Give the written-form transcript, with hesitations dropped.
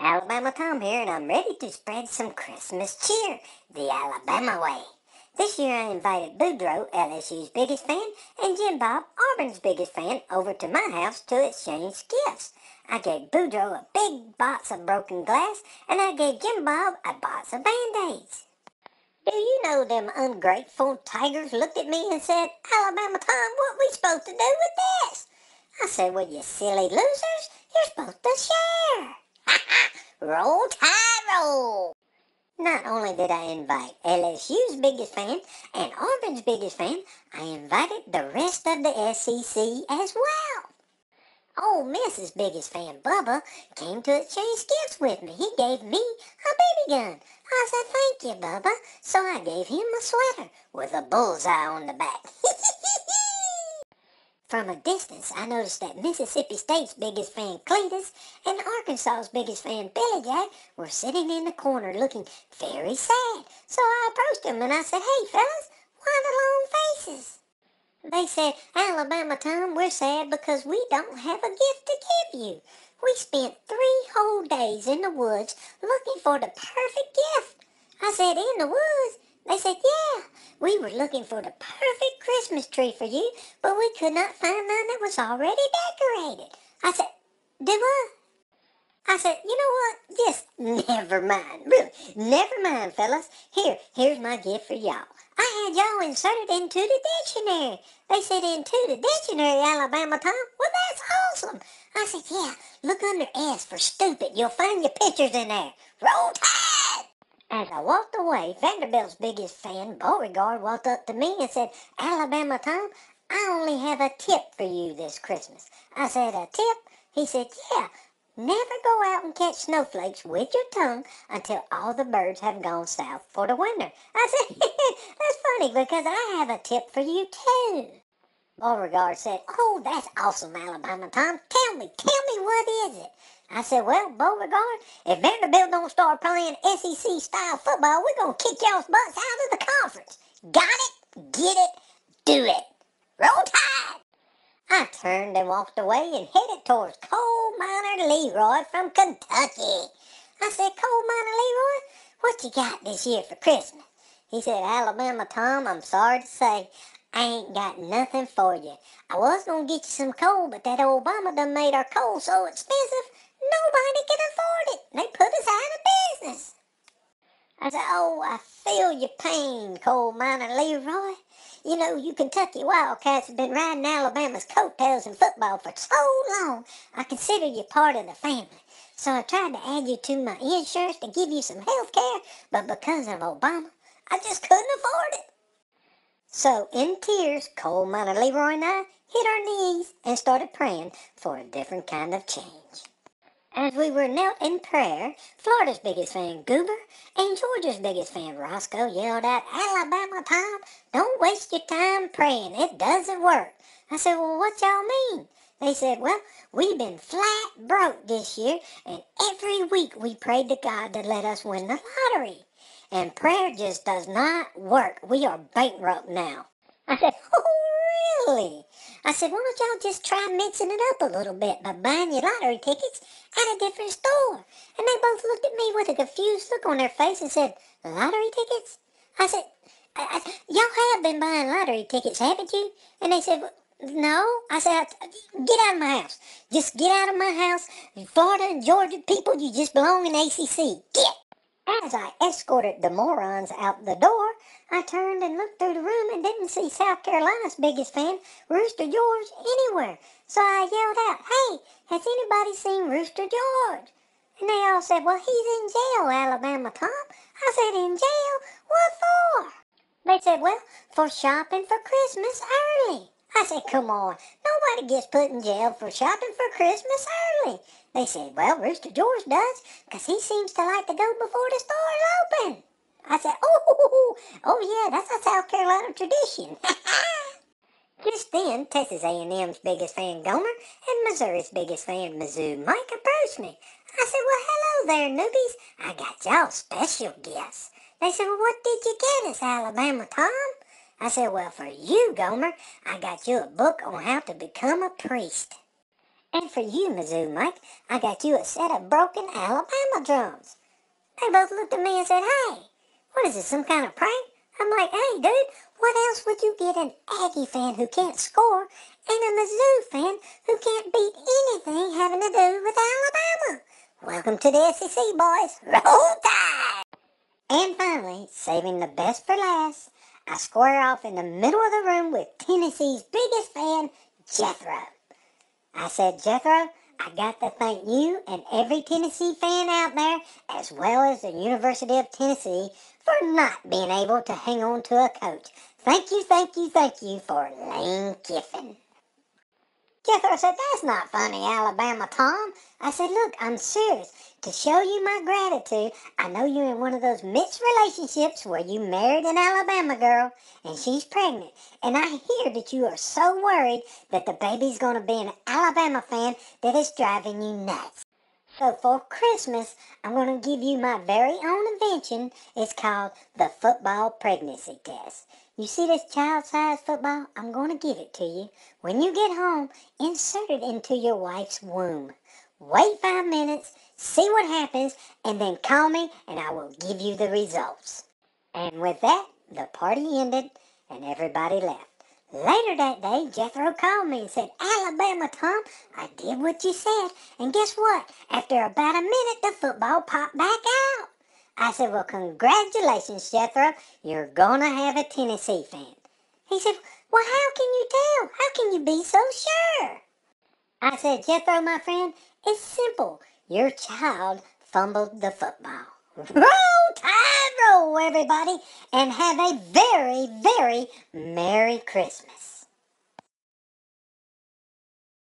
Alabama Tom here, and I'm ready to spread some Christmas cheer the Alabama way. This year I invited Boudreaux, LSU's biggest fan, and Jim Bob, Auburn's biggest fan, over to my house to exchange gifts. I gave Boudreaux a big box of broken glass, and I gave Jim Bob a box of Band-Aids. Do you know them ungrateful tigers looked at me and said, "Alabama Tom, what we supposed to do with this?" I said, "Well, you silly losers, you're supposed to share." Roll Tide Roll! Not only did I invite LSU's biggest fan and Auburn's biggest fan, I invited the rest of the SEC as well. Ole Miss's biggest fan, Bubba, came to exchange gifts with me. He gave me a baby gun. I said, "Thank you, Bubba." So I gave him a sweater with a bullseye on the back. From a distance, I noticed that Mississippi State's biggest fan, Cletus, and Arkansas's biggest fan, Billy Jack, were sitting in the corner looking very sad. So I approached them and I said, "Hey, fellas, why the long faces?" They said, "Alabama Tom, we're sad because we don't have a gift to give you. We spent 3 whole days in the woods looking for the perfect gift." I said, "In the woods?" They said, "Yeah, we were looking for the perfect Christmas tree for you, but we could not find none that was already decorated." I said, "Do what?" I said, "You know what? Just never mind. Really, never mind, fellas. Here's my gift for y'all. I had y'all inserted into the dictionary." They said, "Into the dictionary, Alabama Tom? Well, that's awesome." I said, "Yeah, look under S for stupid. You'll find your pictures in there. Roll Tide!" As I walked away, Vanderbilt's biggest fan, Beauregard, walked up to me and said, "Alabama Tom, I only have a tip for you this Christmas." I said, "A tip?" He said, "Yeah. Never go out and catch snowflakes with your tongue until all the birds have gone south for the winter." I said, "That's funny because I have a tip for you too." Beauregard said, "Oh, that's awesome, Alabama Tom. Tell me, what is it?" I said, "Well, Beauregard, if Vanderbilt don't start playing SEC-style football, we're going to kick y'all's butts out of the conference. Got it? Get it? Do it. Roll Tide!" I turned and walked away and headed towards Coal Miner Leroy from Kentucky. I said, "Coal Miner Leroy, what you got this year for Christmas?" He said, "Alabama Tom, I'm sorry to say, I ain't got nothing for you. I was going to get you some coal, but that Obama done made our coal so expensive, nobody can afford it. They put us out of business." I said, "Oh, I feel your pain, Coal Miner Leroy. You know, you Kentucky Wildcats have been riding Alabama's coattails in football for so long, I consider you part of the family. So I tried to add you to my insurance to give you some health care, but because of Obama, I just couldn't afford it." So, in tears, Coal Miner Leroy and I hit our knees and started praying for a different kind of change. As we were knelt in prayer, Florida's biggest fan, Goober, and Georgia's biggest fan, Roscoe, yelled out, "Alabama Tom, don't waste your time praying. It doesn't work." I said, "Well, what y'all mean?" They said, "Well, we've been flat broke this year, and every week we prayed to God to let us win the lottery. And prayer just does not work. We are bankrupt now." I said, "Oh, really?" I said, "Why don't y'all just try mixing it up a little bit by buying your lottery tickets at a different store?" And they both looked at me with a confused look on their face and said, "Lottery tickets?" I said, "Y'all have been buying lottery tickets, haven't you?" And they said, "No." I said, "Get out of my house. Just get out of my house. Florida and Georgia people, you just belong in ACC. Get!" As I escorted the morons out the door, I turned and looked through the room and didn't see South Carolina's biggest fan, Rooster George, anywhere. So I yelled out, "Hey, has anybody seen Rooster George?" And they all said, "Well, he's in jail, Alabama Tom." I said, "In jail? What for?" They said, "Well, for shopping for Christmas early." I said, "Come on, nobody gets put in jail for shopping for Christmas early." They said, "Well, Rooster George does, 'cause he seems to like to go before the stores open." I said, oh yeah, that's a South Carolina tradition." Just then, Texas A&M's biggest fan, Gomer, and Missouri's biggest fan, Mizzou Mike, approached me. I said, "Well, hello there, newbies. I got y'all special gifts." They said, "Well, what did you get us, Alabama Tom?" I said, "Well, for you, Gomer, I got you a book on how to become a priest. And for you, Mizzou Mike, I got you a set of broken Alabama Alabama drums. They both looked at me and said, hey, what is this, some kind of prank? I'm like, hey, dude, what else would you get an Aggie fan who can't score and a Mizzou fan who can't beat anything having to do with Alabama? Welcome to the SEC, boys. Roll Tide! And finally, saving the best for last, I square off in the middle of the room with Tennessee's biggest fan, Jethro. I said, Jethro, I got to thank you and every Tennessee fan out there, as well as the University of Tennessee, for not being able to hang on to a coach. Thank you, thank you, thank you for Lane Kiffin. Jethro said, that's not funny, Alabama Tom. I said, look, I'm serious. To show you my gratitude, I know you're in one of those mixed relationships where you married an Alabama girl and she's pregnant. And I hear that you are so worried that the baby's going to be an Alabama fan that it's driving you nuts. So for Christmas, I'm going to give you my very own invention. It's called the football pregnancy test. You see this child-sized football? I'm going to give it to you. When you get home, insert it into your wife's womb. Wait 5 minutes, see what happens, and then call me and I will give you the results. And with that, the party ended and everybody left. Later that day, Jethro called me and said, Alabama, Tom, I did what you said. And guess what? After about a minute, the football popped back out. I said, well, congratulations, Jethro. You're going to have a Tennessee fan. He said, well, how can you tell? How can you be so sure? I said, Jethro, my friend, it's simple. Your child fumbled the football. Roll Tide, roll, everybody, and have a very, very Merry Christmas.